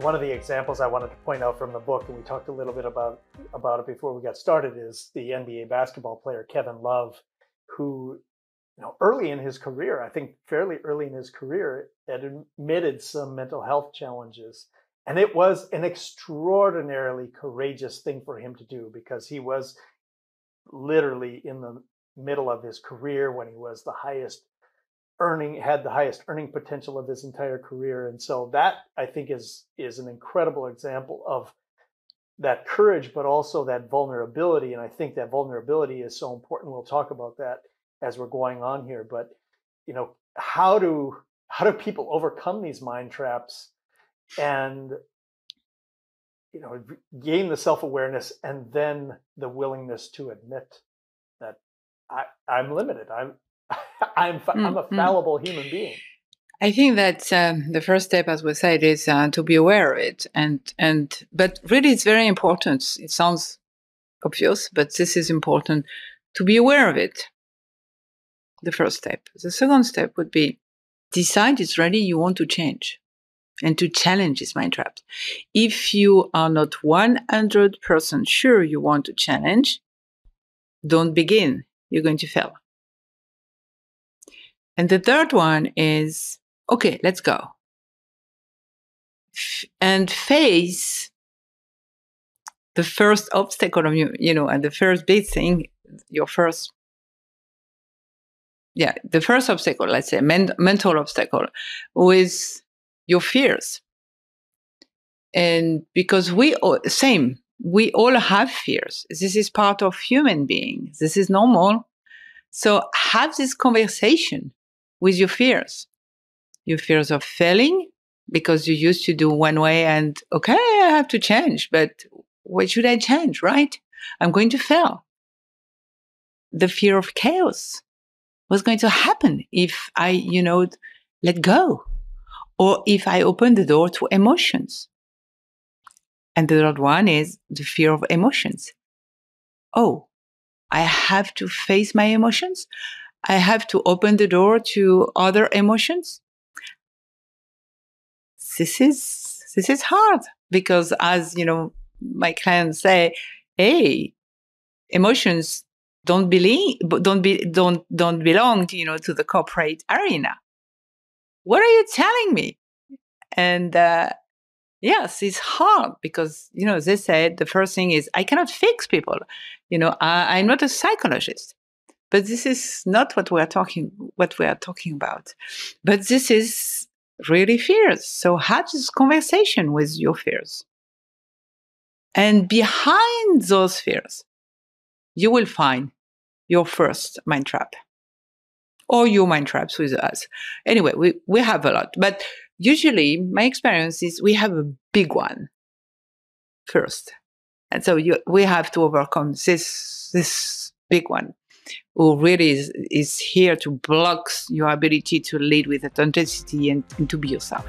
one of the examples I wanted to point out from the book, and we talked a little bit about it before we got started, is the NBA basketball player Kevin Love, who, early in his career, I think fairly early in his career, had admitted some mental health challenges. And it was an extraordinarily courageous thing for him to do, because he was literally in the middle of his career when he was had the highest earning potential of his entire career. And so that, I think, is an incredible example of that courage, but also that vulnerability. And I think that vulnerability is so important. We'll talk about that as we're going on here. But, how do people overcome these mind traps and, gain the self-awareness and then the willingness to admit that I'm limited. I'm a fallible human being. I think that the first step, as we said, is to be aware of it, but really, it's very important. It sounds obvious, but this is important to be aware of it. The first step. The second step would be decide it's ready. You want to change and to challenge these mind traps. If you are not 100% sure you want to challenge, don't begin. You're going to fail. And the third one is, okay, let's go. And face the first obstacle of and the first big thing, the first obstacle, let's say, mental obstacle, with your fears. And because we all have fears. This is part of human being. This is normal. So have this conversation with your fears of failing, because you used to do one way and, okay, I have to change, but what should I change, right? I'm going to fail. The fear of chaos. What's going to happen if I, let go? Or if I open the door to emotions? And the third one is the fear of emotions. Oh, I have to face my emotions? I have to open the door to other emotions? This is hard, because, as my clients say, hey, emotions don't belong to the corporate arena. What are you telling me? And yes, it's hard, because they said the first thing is, I cannot fix people. I'm not a psychologist. But this is not what we are talking about. But this is really fears. So have this conversation with your fears. And behind those fears, you will find your first mind trap, or your mind traps with us. Anyway, we have a lot. But usually, my experience is we have a big one first. And so we have to overcome this big one, who really is here to block your ability to lead with authenticity and to be yourself.